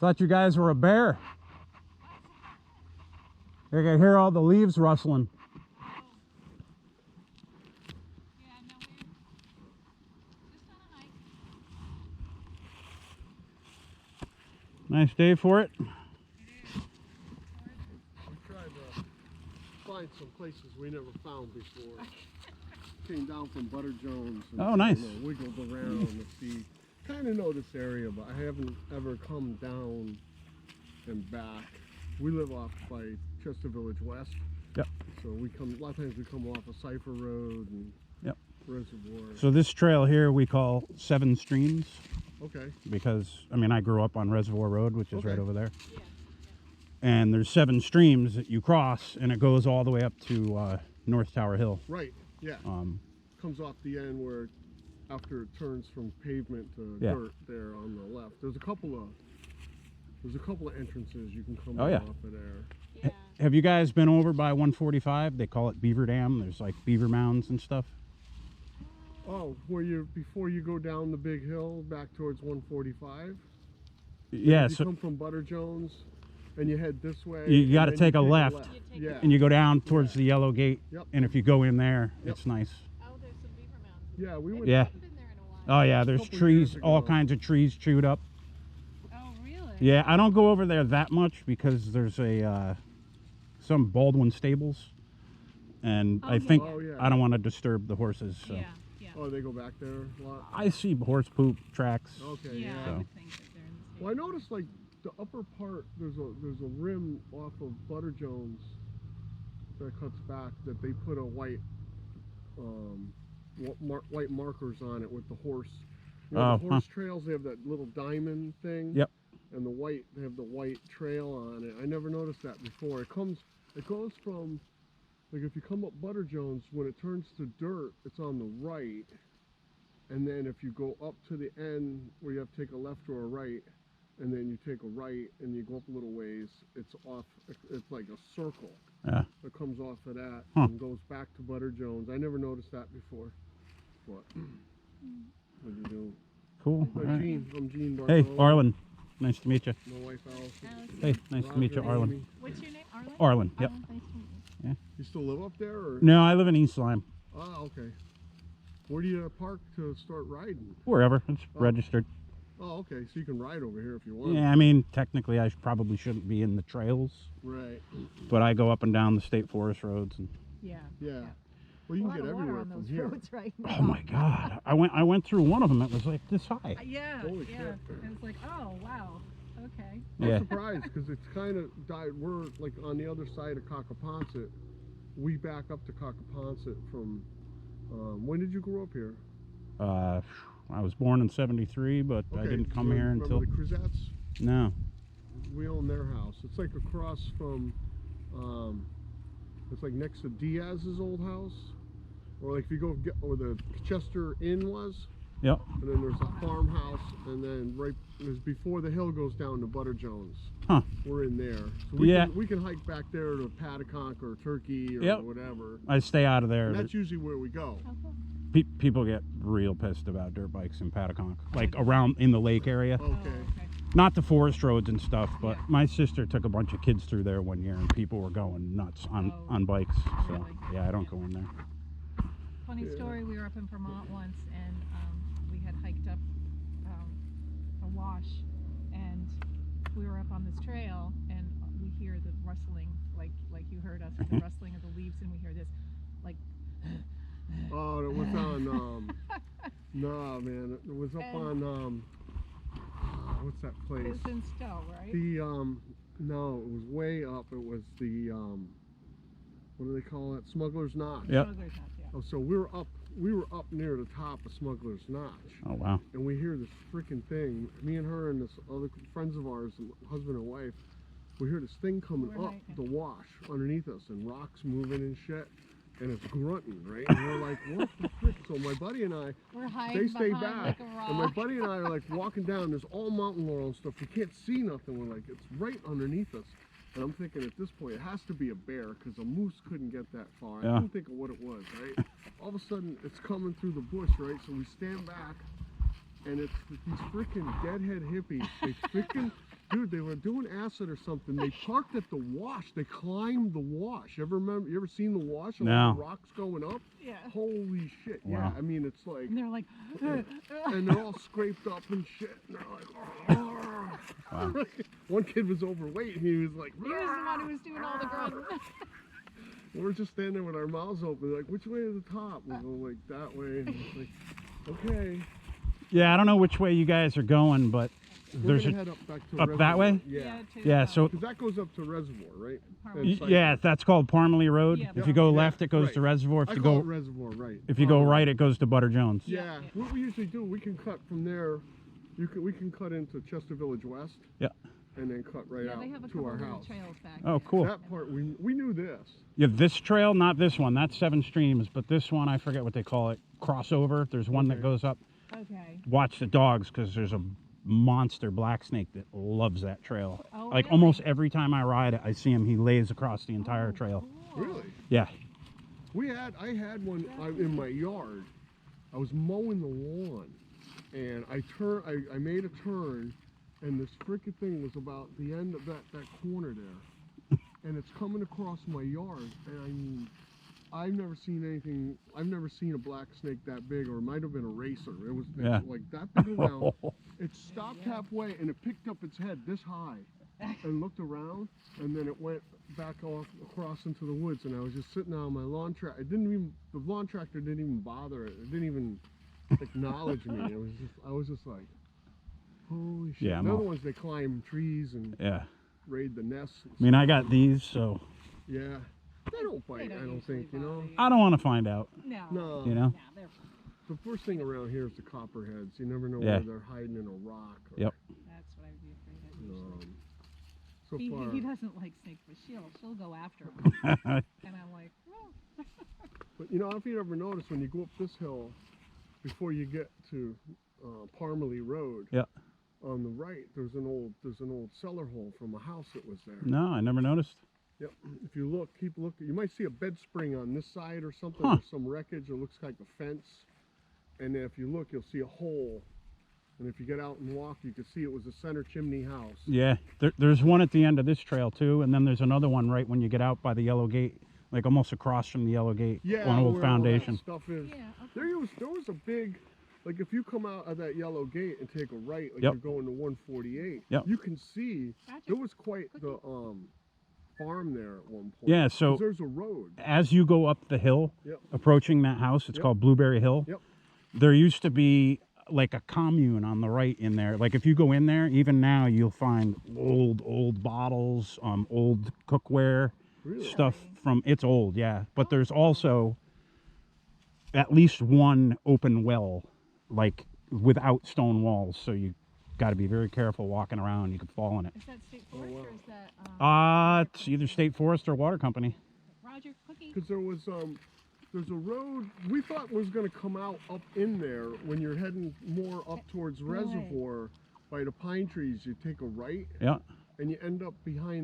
Thought you guys were a bear. I can hear all the leaves rustling. Yeah, no, we're just on a hike. Nice day for it. It is. We tried to find some places we never found before. Came down from Butter Jones. And Oh, nice. Wiggled around to see. Kind of know this area, but I haven't ever come down and back. We live off by Chester Village West. Yep. So we come, a lot of times we come off of Cipher Road and Yep. Reservoir. So this trail here we call Seven Streams Okay. because, I mean, I grew up on Reservoir Road, which is Okay. right over there. Yeah. And there's 7 streams that you cross, and it goes all the way up to North Tower Hill. Right, yeah. Comes off the end where after it turns from pavement to Yeah. dirt there on the left. There's a couple of entrances you can come Oh, yeah. off of there. Yeah. Have you guys been over by 145? They call it Beaver Dam. There's like beaver mounds and stuff. Oh, before you go down the big hill back towards 145? Yeah, You so come from Butter Jones and you head this way. you and got to then take you a left, You take Yeah. and you go down towards the yellow gate. Yep. And if you go in there, Yep. it's nice. Oh, there's some beaver mounds. Yeah, we would. Yeah. I haven't been there in a while. Oh yeah, there's Couple trees, years all ago. kinds of trees chewed up. Oh, really? Yeah, I don't go over there that much because there's a some Baldwin stables, and Oh, I yeah. think Oh, yeah. I don't want to disturb the horses. So Yeah, yeah. Oh, they go back there a lot? I see horse poop tracks. Okay, Yeah, yeah. I would think that they're in the same. Well, I noticed like the upper part, there's a rim off of Butter Jones that cuts back that they put a white white markers on it with the horse. You know, Oh, the horse trails, they have that little diamond thing. Yep. And they have the white trail on it. I never noticed that before. It goes from, like if you come up Butter Jones, when it turns to dirt, it's on the right. And then if you go up to the end where you have to take a left or a right, and then you take a right and you go up a little ways, it's like a circle Yeah. that comes off of that Huh. and goes back to Butter Jones. I never noticed that before. What? What you doing? Cool. Hi, All right. Gene. I'm Gene Hey, Bartolo. Arlen. Nice to meet you. My wife Allison. Allison. Hey, nice to meet you, Roger, Arlen. Amy. What's your name? Arlen? Arlen. Yep. Oh, nice to meet you. You still live up there, or? No, I live in East Lyme. Oh, okay. Where do you park to start riding? Wherever. It's Oh. registered. Oh, okay. So you can ride over here if you want. Yeah, I mean, technically, I probably shouldn't be in the trails, Right. but I go up and down the state forest roads. And Yeah. Yeah. Well, you A can lot get of water everywhere on from those here. roads right now. oh my God, I went through one of them. It was like this high. Yeah, Holy yeah. shit. I was like, oh, wow. Okay. I'm Yeah. surprised because it's kind of died. We're like on the other side of Cockaponset. We back up to Cockaponset from. When did you grow up here? I was born in '73, but I didn't come here remember until the Crisettes? no. We own their house. It's like across from. It's like next to Diaz's old house, or like if you go get where the Chester Inn was. Yep. And then there's a farmhouse, and then right is before the hill goes down to Butter Jones. Huh. We're in there. So Yeah. we can hike back there to Pataconk or Turkey or Yep. whatever. I stay out of there. And that's usually where we go. Oh, cool. People get real pissed about dirt bikes in Pataconk, like around in the lake area. Okay. Oh, okay. Not the forest roads and stuff, but Yeah. my sister took a bunch of kids through there one year, and people were going nuts on Oh, bikes. So really? yeah, I don't go in there. Funny Yeah. story, we were up in Vermont once and we had hiked up a wash and we were up on this trail and we hear the rustling like you heard us, the rustling of the leaves, and we hear this like Oh, it was on. Nah, man, it was up And- on. What's that place? it's in Stowe, right? The no, it was way up. It was the what do they call it? Smuggler's Notch. Yep. Smuggler's Notch, yeah. Oh, so we were up near the top of Smuggler's Notch. Oh wow. And we hear this freaking thing. Me and her and this other friends of ours, husband and wife, we hear this thing coming We're up hiking. the wash underneath us, and rocks moving and shit, and it's grunting, right? And we're like, what the frick? So my buddy and I, We're hiding they stay behind back, like a and my rock. buddy and I are like walking down. There's all mountain laurel and stuff. We can't see nothing. We're like, it's right underneath us. And I'm thinking at this point, it has to be a bear because a moose couldn't get that far. Yeah. I didn't think of what it was, right? All of a sudden, it's coming through the bush, right? So we stand back, and it's these freaking deadhead hippies. They freaking, dude, they were doing acid or something. They parked at the wash. They climbed the wash. You ever seen the wash? And all the rocks going up? Yeah. Holy shit. Wow. Yeah, I mean, it's like, And they're like, and they're all scraped up and shit. And they're like, Wow. one kid was overweight, and he was like, he was the one who was doing all the grunt. we were just standing there with our mouths open, like, which way is the top? We go like that way. And it's like, okay. Yeah, I don't know which way you guys are going, but We're there's gonna a head up back to up Reservoir. that way? Yeah. yeah. So Because that goes up to Reservoir, right? yeah, that's called Parmalee Road. Yeah, If you go yeah, left, it goes right. to Reservoir. If I you call go it Reservoir, right? if you go right, it goes to Butter Jones. Yeah. What we usually do, we can cut from there. We can cut into Chester Village West. Yeah. And then cut right Yeah, out they have a to couple our little house. trails back Oh, there. cool. That part we knew this. Yeah, this trail, not this one. That's 7 Streams, but this one, I forget what they call it. Crossover. There's one that Okay. goes up. Okay. Watch the dogs, because there's a monster black snake that loves that trail. Oh, Like really? almost every time I ride it, I see him. He lays across the entire trail. Cool. Really? Yeah. I had one in my yard. I was mowing the lawn, and I made a turn, and this freaking thing was about the end of that corner there, and it's coming across my yard, and I mean, I've never seen a black snake that big, or it might have been a racer. It's Yeah. like that big around. It stopped halfway, and it picked up its head this high, and looked around, and then it went back off across into the woods, and I was just sitting on my lawn tractor. The lawn tractor didn't even bother it. It didn't even acknowledge me. I was just like, holy shit. Yeah, The other ones, they climb trees and Yeah. raid the nests. I mean, I got these, so Yeah. They don't bite, They I don't don't usually think, you know. bother you. I don't want to find out. No. No. You know? Yeah, they're fine. The first thing around here is the copperheads. You never know Yeah. where they're hiding in a rock. Or, Yep. That's what I'd be afraid of usually. So He far. doesn't like snakes, but she'll go after him. And I'm like, well, But you know, if you ever notice, when you go up this hill, before you get to Parmalee Road, Yeah. on the right there's an old cellar hole from a house that was there. No, I never noticed. Yep. If you look, keep looking, you might see a bed spring on this side or something. Huh. There's some wreckage. It looks like a fence. And then if you look, you'll see a hole. And if you get out and walk, you can see it was a center chimney house. Yeah, there's one at the end of this trail too, and then there's another one right when you get out by the yellow gate, like almost across from the yellow gate. Yeah, on Old where all that Foundation. stuff is. yeah, okay. There was a big, like if you come out of that yellow gate and take a right, like Yep. you're going to 148, Yep. you can see Gotcha. there was quite the farm there at one point. Yeah, 'Cause so there's a road. as you go up the hill, Yep. approaching that house, it's Yep. called Blueberry Hill. Yep. There used to be like a commune on the right in there. Like if you go in there, even now you'll find old bottles, old cookware, Really? stuff from it's old, yeah. But there's also at least one open well, like without stone walls. So you got to be very careful walking around. You could fall in it. Is that state forest wow. or is that It's either State Forest or Water Company. Roger Cookie? Because there's a road we thought was going to come out up in there when you're heading more up towards Right. Reservoir by the pine trees. You take a right Yeah. and you end up behind